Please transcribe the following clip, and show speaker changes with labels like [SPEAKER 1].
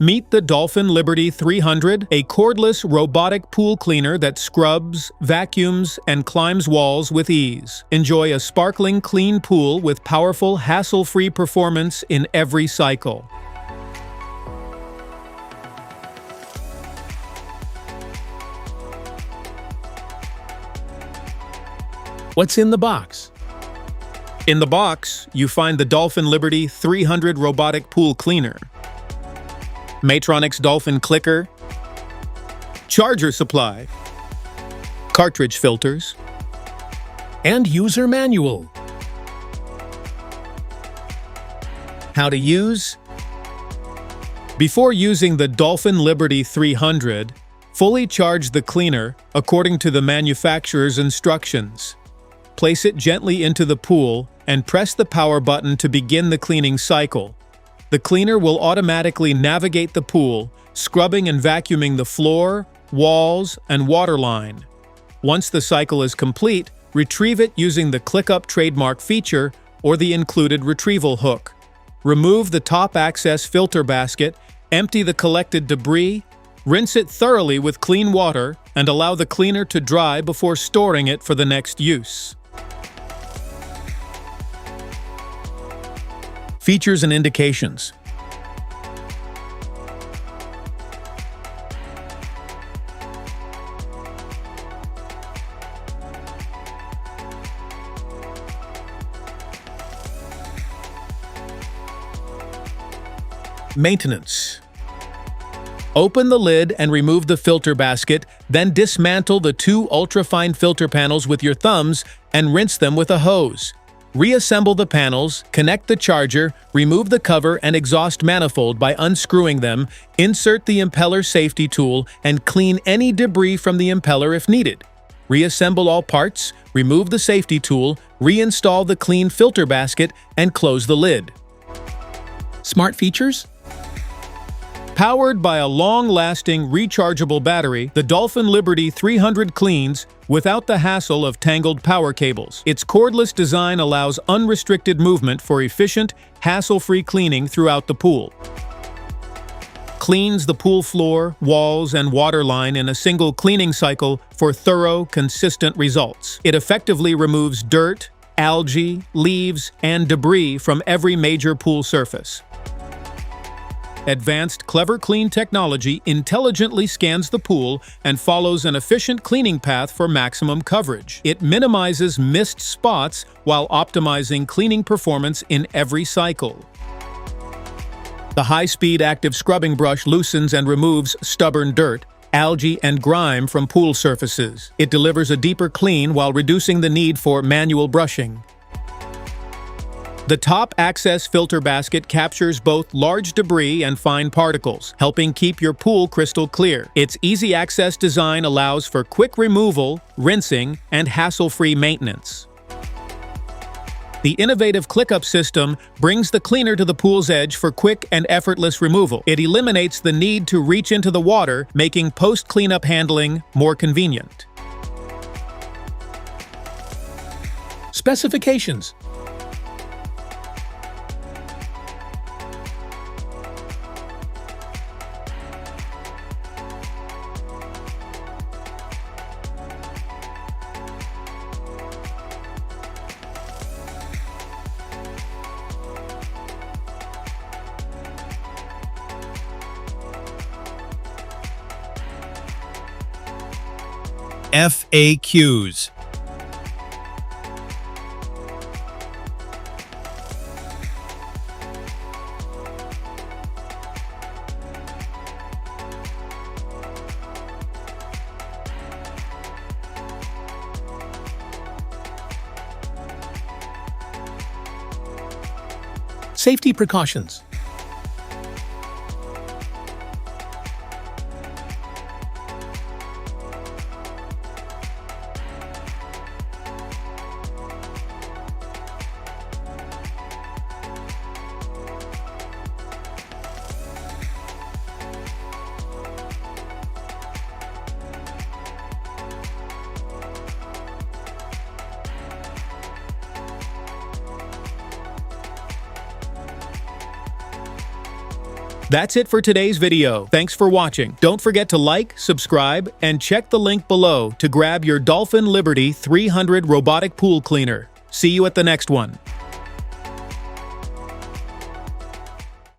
[SPEAKER 1] Meet the Dolphin LIBERTY 300, a cordless robotic pool cleaner that scrubs, vacuums, and climbs walls with ease. Enjoy a sparkling, clean pool with powerful, hassle-free performance in every cycle.
[SPEAKER 2] What's in the box?
[SPEAKER 1] In the box, you find the Dolphin LIBERTY 300 Robotic Pool Cleaner, Maytronics Dolphin Clicker, charger supply, cartridge filters,
[SPEAKER 2] And user manual.
[SPEAKER 1] how to use. Before using the Dolphin LIBERTY 300, fully charge the cleaner according to the manufacturer's instructions. Place it gently into the pool and press the power button to begin the cleaning cycle. The cleaner will automatically navigate the pool, scrubbing and vacuuming the floor, walls, and waterline. Once the cycle is complete, retrieve it using the click-up trademark feature or the included retrieval hook. Remove the top access filter basket, empty the collected debris, rinse it thoroughly with clean water, and allow the cleaner to dry before storing it for the next use. Features and indications. Maintenance. Open the lid and remove the filter basket, then dismantle the two ultra-fine filter panels with your thumbs and rinse them with a hose. Reassemble the panels, connect the charger, remove the cover and exhaust manifold by unscrewing them, insert the impeller safety tool, and clean any debris from the impeller if needed. Reassemble all parts, remove the safety tool, reinstall the clean filter basket, and close the lid.
[SPEAKER 2] Smart features?
[SPEAKER 1] Powered by a long-lasting, rechargeable battery, the Dolphin LIBERTY 300 cleans without the hassle of tangled power cables. Its cordless design allows unrestricted movement for efficient, hassle-free cleaning throughout the pool. Cleans the pool floor, walls, and waterline in a single cleaning cycle for thorough, consistent results. It effectively removes dirt, algae, leaves, and debris from every major pool surface. Advanced Clever Clean technology intelligently scans the pool and follows an efficient cleaning path for maximum coverage. It minimizes missed spots while optimizing cleaning performance in every cycle. The high-speed active scrubbing brush loosens and removes stubborn dirt, algae, and grime from pool surfaces. It delivers a deeper clean while reducing the need for manual brushing. The top access filter basket captures both large debris and fine particles, helping keep your pool crystal clear. Its easy access design allows for quick removal, rinsing, and hassle-free maintenance. The innovative ClickUp system brings the cleaner to the pool's edge for quick and effortless removal. It eliminates the need to reach into the water, making post-cleanup handling more convenient.
[SPEAKER 2] Specifications.
[SPEAKER 3] FAQs.
[SPEAKER 2] Safety precautions.
[SPEAKER 1] That's it for today's video. Thanks for watching. Don't forget to like, subscribe, and check the link below to grab your Dolphin Liberty 300 Robotic Pool Cleaner. See you at the next one.